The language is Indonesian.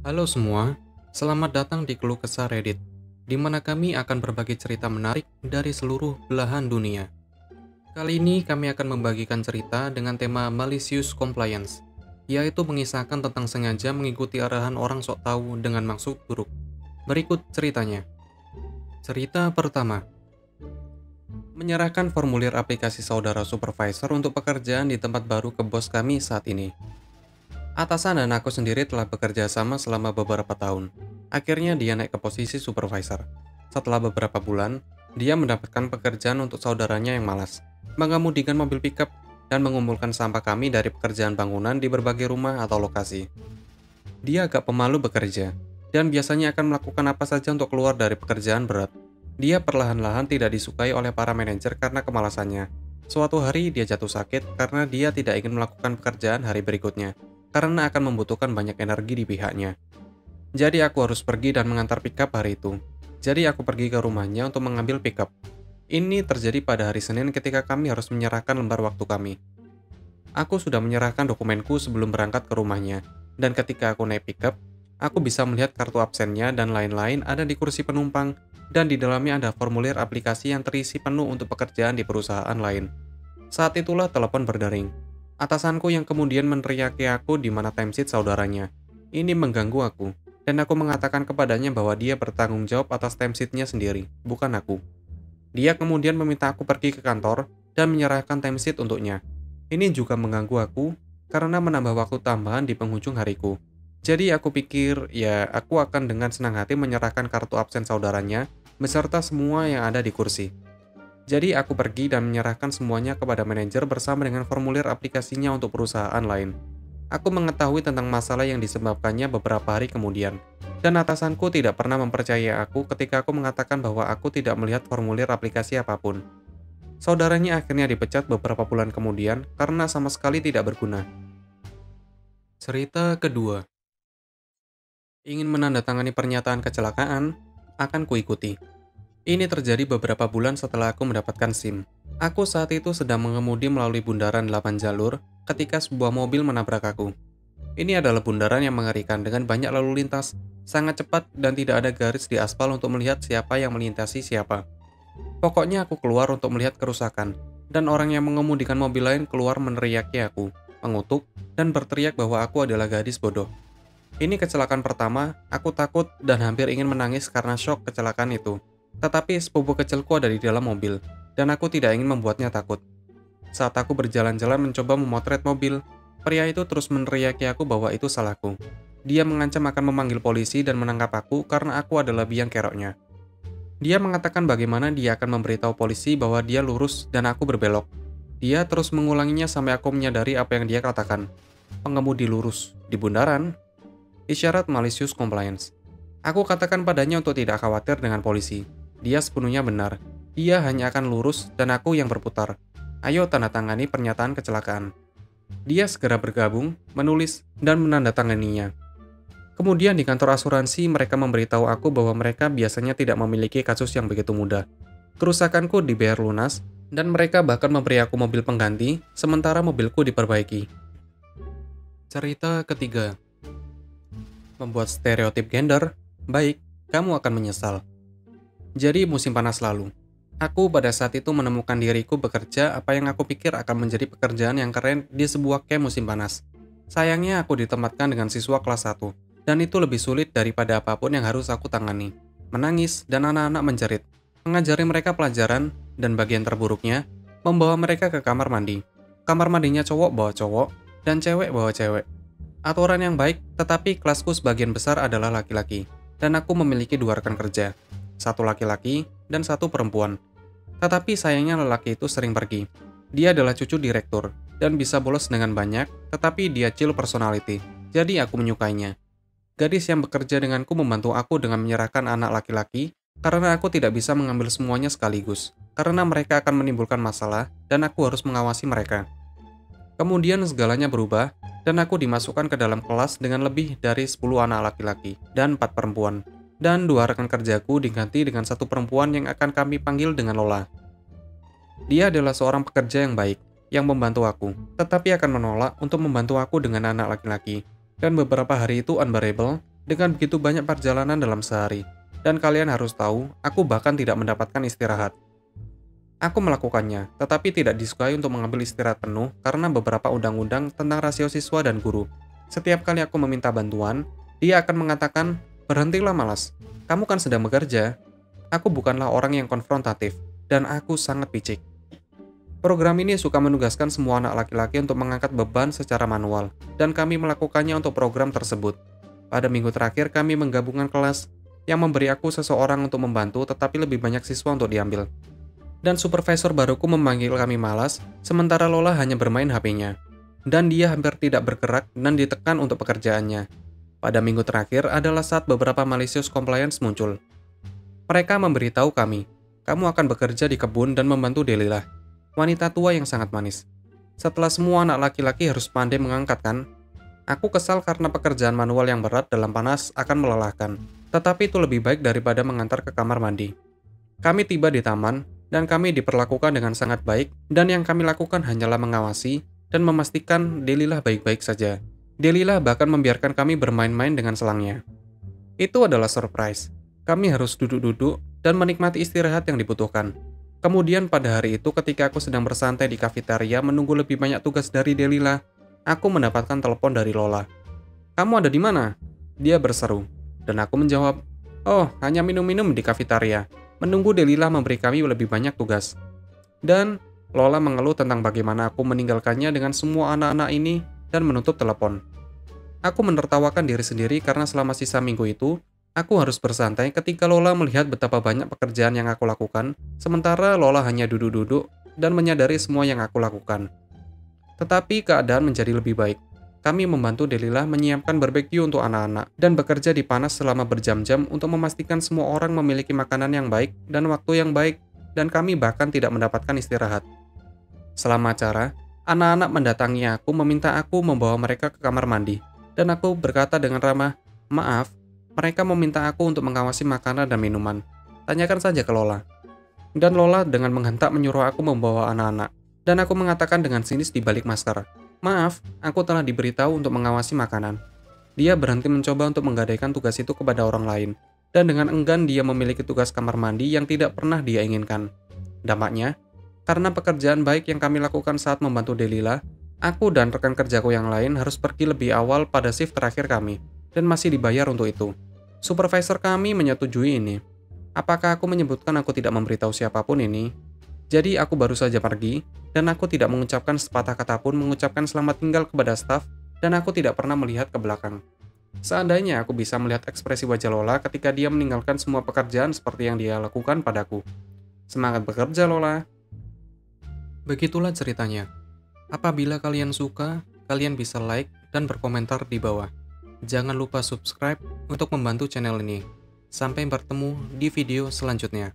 Halo semua, selamat datang di Keluh Kesah Reddit, di mana kami akan berbagi cerita menarik dari seluruh belahan dunia. Kali ini kami akan membagikan cerita dengan tema Malicious Compliance, yaitu mengisahkan tentang sengaja mengikuti arahan orang sok tahu dengan maksud buruk. Berikut ceritanya. Cerita pertama, menyerahkan formulir aplikasi saudara supervisor untuk pekerjaan di tempat baru ke bos kami saat ini. Atasan dan aku sendiri telah bekerja sama selama beberapa tahun. Akhirnya dia naik ke posisi supervisor. Setelah beberapa bulan, dia mendapatkan pekerjaan untuk saudaranya yang malas, mengemudikan mobil pickup, dan mengumpulkan sampah kami dari pekerjaan bangunan di berbagai rumah atau lokasi. Dia agak pemalu bekerja, dan biasanya akan melakukan apa saja untuk keluar dari pekerjaan berat. Dia perlahan-lahan tidak disukai oleh para manajer karena kemalasannya. Suatu hari dia jatuh sakit karena dia tidak ingin melakukan pekerjaan hari berikutnya, karena akan membutuhkan banyak energi di pihaknya. Jadi aku harus pergi dan mengantar pickup hari itu. Jadi aku pergi ke rumahnya untuk mengambil pickup. Ini terjadi pada hari Senin ketika kami harus menyerahkan lembar waktu kami. Aku sudah menyerahkan dokumenku sebelum berangkat ke rumahnya, dan ketika aku naik pickup, aku bisa melihat kartu absennya dan lain-lain ada di kursi penumpang, dan di dalamnya ada formulir aplikasi yang terisi penuh untuk pekerjaan di perusahaan lain. Saat itulah telepon berdering. Atasanku yang kemudian meneriaki aku di mana timesheet saudaranya. Ini mengganggu aku, dan aku mengatakan kepadanya bahwa dia bertanggung jawab atas timesheetnya sendiri, bukan aku. Dia kemudian meminta aku pergi ke kantor dan menyerahkan timesheet untuknya. Ini juga mengganggu aku karena menambah waktu tambahan di penghujung hariku. Jadi aku pikir, ya aku akan dengan senang hati menyerahkan kartu absen saudaranya beserta semua yang ada di kursi. Jadi aku pergi dan menyerahkan semuanya kepada manajer bersama dengan formulir aplikasinya untuk perusahaan lain. Aku mengetahui tentang masalah yang disebabkannya beberapa hari kemudian, dan atasanku tidak pernah mempercayai aku ketika aku mengatakan bahwa aku tidak melihat formulir aplikasi apapun. Saudaranya akhirnya dipecat beberapa bulan kemudian karena sama sekali tidak berguna. Cerita kedua, ingin menandatangani pernyataan kecelakaan, akan kuikuti. Ini terjadi beberapa bulan setelah aku mendapatkan SIM. Aku saat itu sedang mengemudi melalui bundaran 8 jalur ketika sebuah mobil menabrak aku. Ini adalah bundaran yang mengerikan dengan banyak lalu lintas, sangat cepat dan tidak ada garis di aspal untuk melihat siapa yang melintasi siapa. Pokoknya aku keluar untuk melihat kerusakan, dan orang yang mengemudikan mobil lain keluar meneriaki aku, mengutuk, dan berteriak bahwa aku adalah gadis bodoh. Ini kecelakaan pertama, aku takut dan hampir ingin menangis karena syok kecelakaan itu. Tetapi sepupu kecilku ada di dalam mobil, dan aku tidak ingin membuatnya takut. Saat aku berjalan-jalan mencoba memotret mobil, pria itu terus meneriaki aku bahwa itu salahku. Dia mengancam akan memanggil polisi dan menangkap aku karena aku adalah biang keroknya. Dia mengatakan bagaimana dia akan memberitahu polisi bahwa dia lurus dan aku berbelok. Dia terus mengulanginya sampai aku menyadari apa yang dia katakan. Pengemudi lurus di bundaran, isyarat malicious compliance. Aku katakan padanya untuk tidak khawatir dengan polisi. Dia sepenuhnya benar. Dia hanya akan lurus dan aku yang berputar. Ayo tanda tangani pernyataan kecelakaan. Dia segera bergabung, menulis, dan menandatanganinya. Kemudian di kantor asuransi mereka memberitahu aku bahwa mereka biasanya tidak memiliki kasus yang begitu mudah. Kerusakanku dibayar lunas, dan mereka bahkan memberi aku mobil pengganti, sementara mobilku diperbaiki. Cerita ketiga, membuat stereotip gender, baik, kamu akan menyesal. Jadi musim panas lalu, aku pada saat itu menemukan diriku bekerja apa yang aku pikir akan menjadi pekerjaan yang keren di sebuah camp musim panas. Sayangnya aku ditempatkan dengan siswa kelas 1, dan itu lebih sulit daripada apapun yang harus aku tangani. Menangis dan anak-anak menjerit, mengajari mereka pelajaran, dan bagian terburuknya, membawa mereka ke kamar mandi. Kamar mandinya cowok bawa cowok, dan cewek bawa cewek. Aturan yang baik, tetapi kelasku sebagian besar adalah laki-laki, dan aku memiliki 2 rekan kerja. Satu laki-laki dan satu perempuan. Tetapi sayangnya lelaki itu sering pergi. Dia adalah cucu direktur dan bisa bolos dengan banyak, tetapi dia chill personality. Jadi aku menyukainya. Gadis yang bekerja denganku membantu aku dengan menyerahkan anak laki-laki karena aku tidak bisa mengambil semuanya sekaligus. Karena mereka akan menimbulkan masalah dan aku harus mengawasi mereka. Kemudian segalanya berubah dan aku dimasukkan ke dalam kelas dengan lebih dari 10 anak laki-laki dan 4 perempuan. Dan 2 rekan kerjaku diganti dengan 1 perempuan yang akan kami panggil dengan Lola. Dia adalah seorang pekerja yang baik, yang membantu aku, tetapi akan menolak untuk membantu aku dengan anak laki-laki. Dan beberapa hari itu unbearable, dengan begitu banyak perjalanan dalam sehari. Dan kalian harus tahu, aku bahkan tidak mendapatkan istirahat. Aku melakukannya, tetapi tidak disukai untuk mengambil istirahat penuh karena beberapa undang-undang tentang rasio siswa dan guru. Setiap kali aku meminta bantuan, dia akan mengatakan, "Berhentilah malas, kamu kan sedang bekerja." Aku bukanlah orang yang konfrontatif, dan aku sangat picik. Program ini suka menugaskan semua anak laki-laki untuk mengangkat beban secara manual, dan kami melakukannya untuk program tersebut. Pada minggu terakhir, kami menggabungkan kelas yang memberi aku seseorang untuk membantu, tetapi lebih banyak siswa untuk diambil. Dan supervisor baruku memanggil kami malas, sementara Lola hanya bermain HP-nya. Dan dia hampir tidak bergerak dan ditekan untuk pekerjaannya. Pada minggu terakhir adalah saat beberapa malicious compliance muncul. Mereka memberitahu kami, kamu akan bekerja di kebun dan membantu Delilah, wanita tua yang sangat manis. Setelah semua anak laki-laki harus pandai mengangkat kan? Aku kesal karena pekerjaan manual yang berat dalam panas akan melelahkan. Tetapi itu lebih baik daripada mengantar ke kamar mandi. Kami tiba di taman, dan kami diperlakukan dengan sangat baik, dan yang kami lakukan hanyalah mengawasi dan memastikan Delilah baik-baik saja. Delilah bahkan membiarkan kami bermain-main dengan selangnya. Itu adalah surprise. Kami harus duduk-duduk dan menikmati istirahat yang dibutuhkan. Kemudian pada hari itu ketika aku sedang bersantai di kafeteria menunggu lebih banyak tugas dari Delilah, aku mendapatkan telepon dari Lola. "Kamu ada di mana?" Dia berseru, dan aku menjawab, "Oh, hanya minum-minum di kafeteria. Menunggu Delilah memberi kami lebih banyak tugas." Dan Lola mengeluh tentang bagaimana aku meninggalkannya dengan semua anak-anak ini dan menutup telepon. Aku menertawakan diri sendiri karena selama sisa minggu itu, aku harus bersantai ketika Lola melihat betapa banyak pekerjaan yang aku lakukan, sementara Lola hanya duduk-duduk dan menyadari semua yang aku lakukan. Tetapi keadaan menjadi lebih baik. Kami membantu Delilah menyiapkan barbeque untuk anak-anak dan bekerja di panas selama berjam-jam untuk memastikan semua orang memiliki makanan yang baik dan waktu yang baik, dan kami bahkan tidak mendapatkan istirahat. Selama acara, anak-anak mendatangi aku meminta aku membawa mereka ke kamar mandi, dan aku berkata dengan ramah, "Maaf, mereka meminta aku untuk mengawasi makanan dan minuman. Tanyakan saja ke Lola." Dan Lola dengan menghentak menyuruh aku membawa anak-anak, dan aku mengatakan dengan sinis di balik masker, "Maaf, aku telah diberitahu untuk mengawasi makanan." Dia berhenti mencoba untuk menggadaikan tugas itu kepada orang lain, dan dengan enggan dia memiliki tugas kamar mandi yang tidak pernah dia inginkan. Dampaknya, karena pekerjaan baik yang kami lakukan saat membantu Delilah, aku dan rekan kerjaku yang lain harus pergi lebih awal pada shift terakhir kami, dan masih dibayar untuk itu. Supervisor kami menyetujui ini. Apakah aku menyebutkan aku tidak memberitahu siapapun ini? Jadi aku baru saja pergi, dan aku tidak mengucapkan sepatah kata pun mengucapkan selamat tinggal kepada staf, dan aku tidak pernah melihat ke belakang. Seandainya aku bisa melihat ekspresi wajah Lola ketika dia meninggalkan semua pekerjaan seperti yang dia lakukan padaku. Semangat bekerja, Lola. Begitulah ceritanya. Apabila kalian suka, kalian bisa like dan berkomentar di bawah. Jangan lupa subscribe untuk membantu channel ini. Sampai bertemu di video selanjutnya.